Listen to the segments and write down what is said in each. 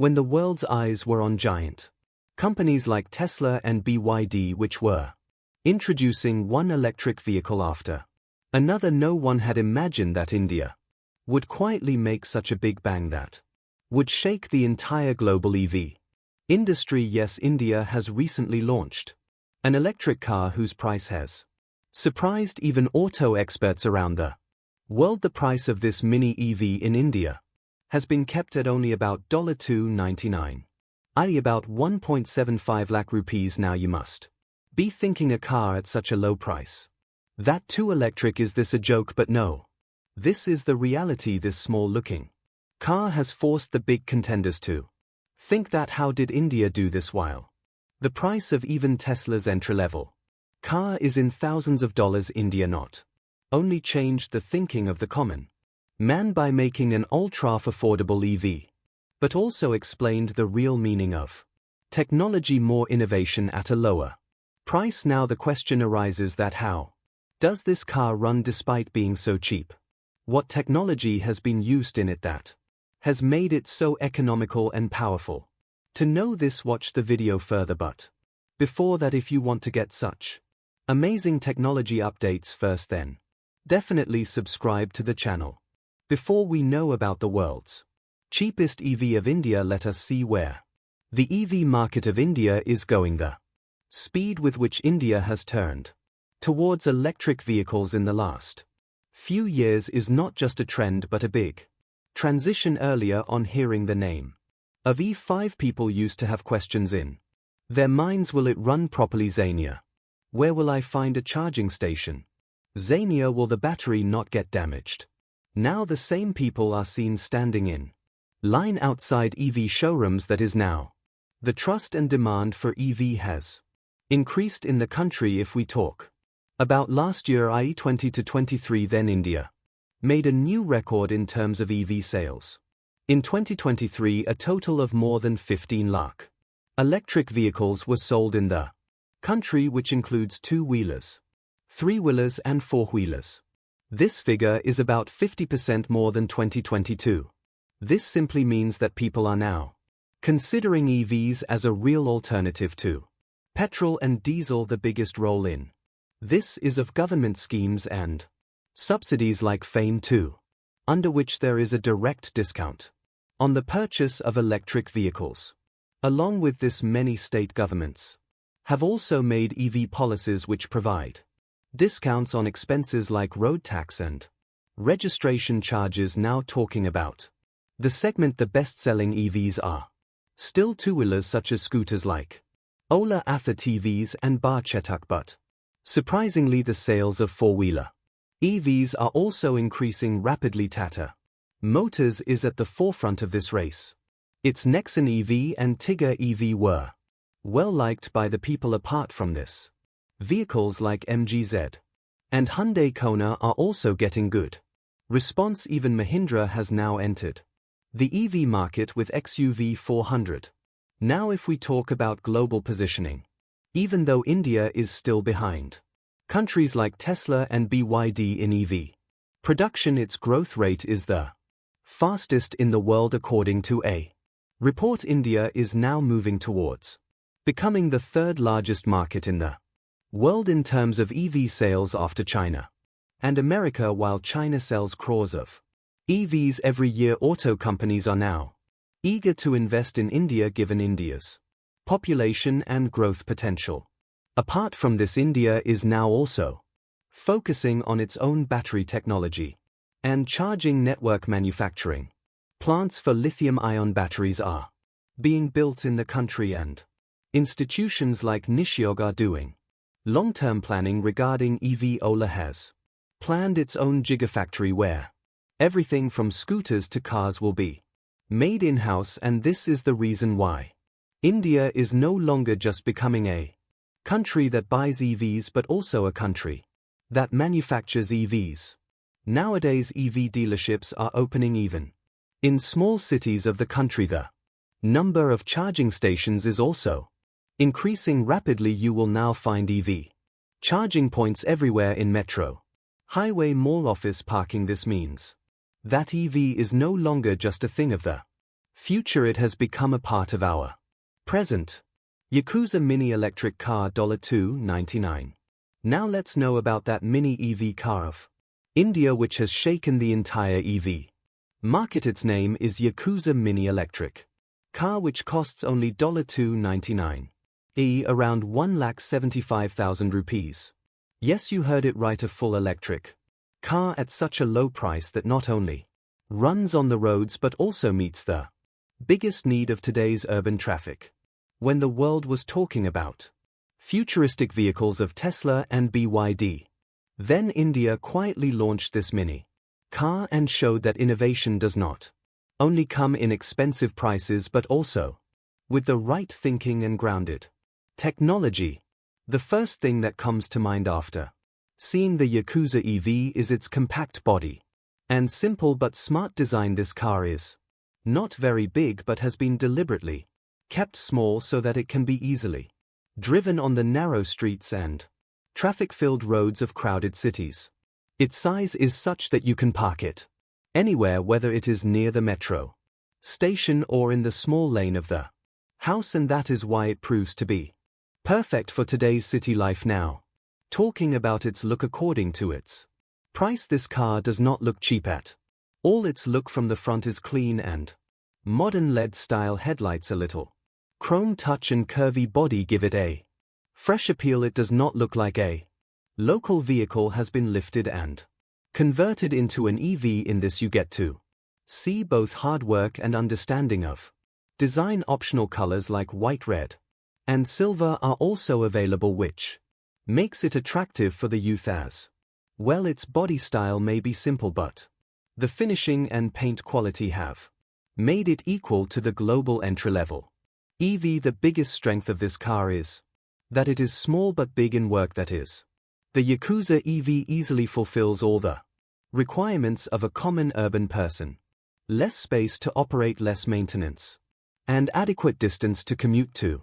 when the world's eyes were on giant companies like Tesla and BYD, which were introducing one electric vehicle after another. No one had imagined that India would quietly make such a big bang that would shake the entire global EV industry. Yes, India has recently launched an electric car whose price has surprised even auto experts around the world. The price of this mini EV in India has been kept at only about $299, i.e. about 1.75 lakh rupees. Now you must be thinking, a car at such a low price, that too electric, is this a joke? But no. This is the reality. This small-looking car has forced the big contenders to think that. How did India do this while the price of even Tesla's entry-level car is in thousands of dollars? India not only changed the thinking of the common man by making an ultra-affordable EV, but also explained the real meaning of technology, more innovation at a lower price. Now the question arises that how does this car run despite being so cheap? What technology has been used in it that has made it so economical and powerful? To know this, watch the video further, but before that, if you want to get such amazing technology updates first, then definitely subscribe to the channel. Before we know about the world's cheapest EV of India, let us see where the EV market of India is going. The speed with which India has turned towards electric vehicles in the last few years is not just a trend but a big transition. Earlier on hearing the name of E5, people used to have questions in their minds. Will it run properly? Zania. Where will I find a charging station? Zania. Will the battery not get damaged? Now the same people are seen standing in line outside EV showrooms. That is now the trust and demand for EV has increased in the country. If we talk about last year, i.e. 20 to 23, then India made a new record in terms of EV sales. In 2023, a total of more than 15 lakh electric vehicles were sold in the country, which includes two-wheelers, three-wheelers and four-wheelers. This figure is about 50% more than 2022. This simply means that people are now considering EVs as a real alternative to petrol and diesel. The biggest role in this is of government schemes and subsidies like FAME 2, under which there is a direct discount on the purchase of electric vehicles. Along with this, many state governments have also made EV policies which provide discounts on expenses like road tax and registration charges. Now talking about the segment, the best-selling EVs are still two-wheelers such as scooters like Ola Ather TVs and Bar Chetak, but surprisingly the sales of four-wheeler EVs are also increasing rapidly. Tata Motors is at the forefront of this race. Its Nexon EV and Tigger EV were well liked by the people. Apart from this, vehicles like MGZ and Hyundai Kona are also getting good response. Even Mahindra has now entered the EV market with XUV 400. Now if we talk about global positioning, even though India is still behind countries like Tesla and BYD in EV production, its growth rate is the fastest in the world. According to a report, India is now moving towards becoming the third largest market in the world in terms of EV sales after China and America. While China sells crores of EVs every year, auto companies are now eager to invest in India given India's population and growth potential. Apart from this, India is now also focusing on its own battery technology and charging network. Manufacturing plants for lithium-ion batteries are being built in the country, and institutions like Nishyog are doing long-term planning regarding EV. Ola has planned its own gigafactory where everything from scooters to cars will be made in-house, and this is the reason why India is no longer just becoming a country that buys EVs but also a country that manufactures EVs. Nowadays EV dealerships are opening even in small cities of the country. The number of charging stations is also increasing rapidly. You will now find EV charging points everywhere in metro, highway, mall, office parking. This means that EV is no longer just a thing of the Future it has become a part of our present. Yakuza Mini Electric Car $299. Now let's know about that mini EV car of India which has shaken the entire EV market. Its name is Yakuza Mini Electric Car, which costs only $299, around 1,75,000 rupees. Yes, you heard it right, a full electric car at such a low price that not only runs on the roads but also meets the biggest need of today's urban traffic. When the world was talking about futuristic vehicles of Tesla and BYD, then India quietly launched this mini car and showed that innovation does not only come in expensive prices but also with the right thinking and grounded technology. The first thing that comes to mind after seeing the Yakuza EV is its compact body and simple but smart design. This car is not very big but has been deliberately kept small so that it can be easily driven on the narrow streets and traffic-filled roads of crowded cities. Its size is such that you can park it anywhere, whether it is near the metro station or in the small lane of the house, and that is why it proves to be perfect for today's city life. Now, talking about its look, according to its price, this car does not look cheap at all. Its look from the front is clean and modern. LED-style headlights, a little chrome touch and curvy body give it a fresh appeal. It does not look like a local vehicle has been lifted and converted into an EV. In this you get to see both hard work and understanding of design. Optional colors like white, red, and silver are also available, which makes it attractive for the youth as well. Its body style may be simple, but the finishing and paint quality have made it equal to the global entry-level EV. The biggest strength of this car is that it is small but big in work. That is, the Yakuza EV easily fulfills all the requirements of a common urban person. Less space to operate, less maintenance, and adequate distance to commute to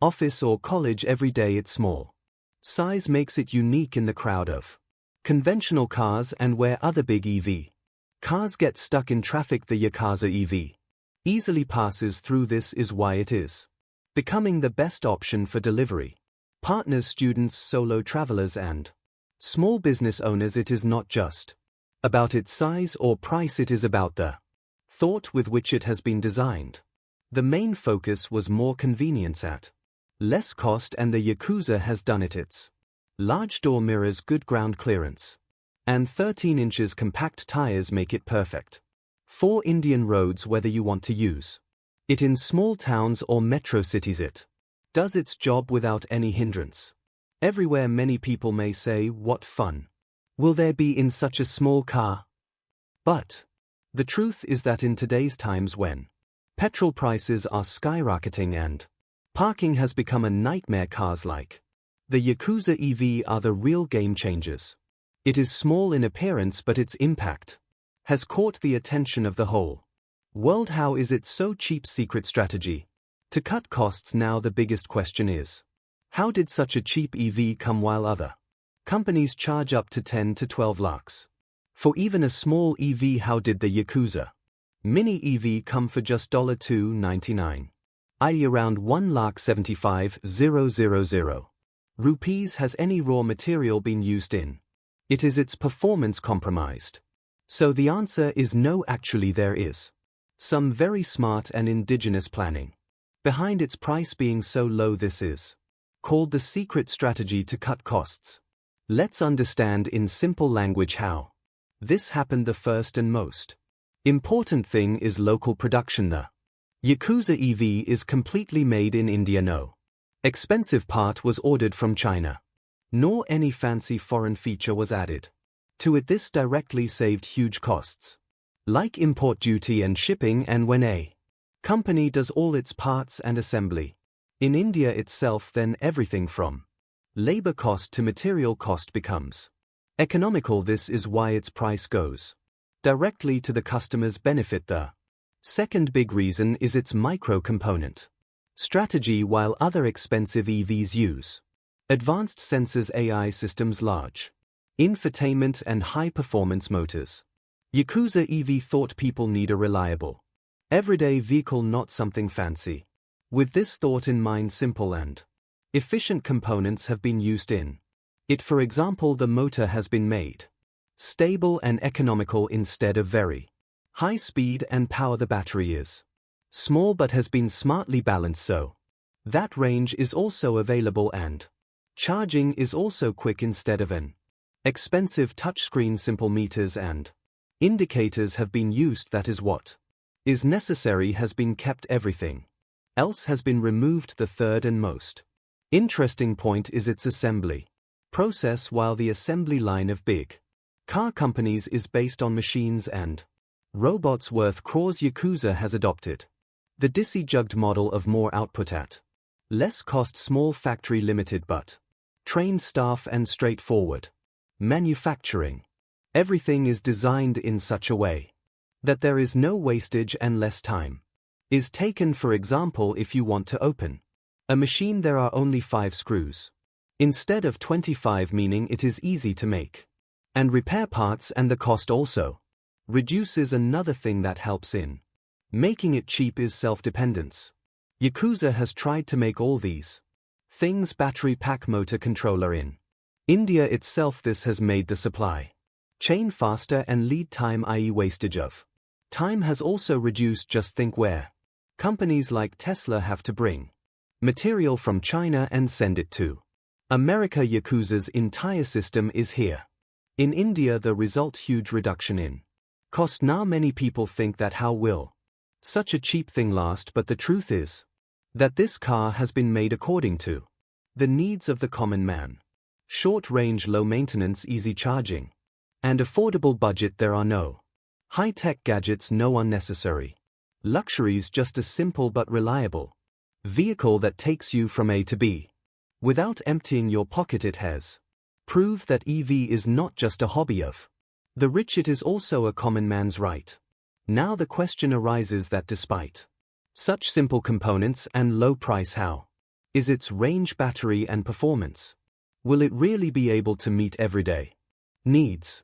office or college every day. Its small size makes it unique in the crowd of conventional cars and where other big EV cars get stuck in traffic. The Yakuza EV easily passes through. This is why it is becoming the best option for delivery partners, students, solo travelers, and small business owners. It is not just about its size or price, it is about the thought with which it has been designed. The main focus was more convenience at less cost, and the Yakuza has done it. Its large door mirrors, good ground clearance, and 13 inches compact tires make it perfect for Indian roads. Whether you want to use it in small towns or metro cities, it does its job without any hindrance. Everywhere. Many people may say, what fun will there be in such a small car? But the truth is that in today's times, when petrol prices are skyrocketing and parking has become a nightmare, cars like the Yakuza EV are the real game changers. It is small in appearance, but its impact has caught the attention of the whole world. How is it so cheap? Secret strategy to cut costs. Now the biggest question is, how did such a cheap EV come while other companies charge up to 10 to 12 lakhs for even a small EV? How did the Yakuza Mini EV come for just $299, i.e. around 1,75,000 rupees? Has any raw material been used in it? Is its performance compromised? So the answer is no. Actually, there is some very smart and indigenous planning behind its price being so low. This is called the secret strategy to cut costs. Let's understand in simple language how this happened. The first and most important thing is local production. The Yakuza EV is completely made in India. No expensive part was ordered from China, nor any fancy foreign feature was added to it. This directly saved huge costs like import duty and shipping. And when a company does all its parts and assembly in India itself, then everything from labor cost to material cost becomes economical. This is why its price goes directly to the customer's benefit. The second big reason is its micro-component strategy. While other expensive EVs use advanced sensors, AI systems, large infotainment, and high-performance motors, Yakuza EV thought people need a reliable Everyday vehicle, not something fancy. With this thought in mind, simple and efficient components have been used in it. For example, the motor has been made stable and economical instead of very high speed, and power. The battery is small but has been smartly balanced so that range is also available and charging is also quick instead of an expensive touchscreen. Simple meters and indicators have been used. That is what is necessary has been kept. Everything else has been removed. The third and most interesting point is its assembly process. While the assembly line of big car companies is based on machines and robots worth crores, Yakuza has adopted the DC-jugged model of more output at less cost, small factory, limited but trained staff, and straightforward manufacturing. Everything is designed in such a way that there is no wastage and less time is taken. For example, if you want to open a machine, there are only 5 screws instead of 25, meaning it is easy to make and repair parts, and the cost also reduces. Another thing that helps in making it cheap is self-dependence. Yakuza has tried to make all these things: battery pack, motor, controller in India itself. This has made the supply chain faster, and lead time, i.e. wastage of time, has also reduced. Just think where companies like Tesla have to bring material from China and send it to America. Yakuza's entire system is here in India. The result, huge reduction in cost. Now many people think that how will such a cheap thing last, but the truth is that this car has been made according to the needs of the common man. Short range, low maintenance, easy charging, and affordable budget. There are no high-tech gadgets, no unnecessary luxuries, just a simple but reliable vehicle that takes you from A to B without emptying your pocket. It has proved that EV is not just a hobby of the rich, it is also a common man's right. Now the question arises that despite such simple components and low price, how is its range, battery, and performance? Will it really be able to meet everyday needs?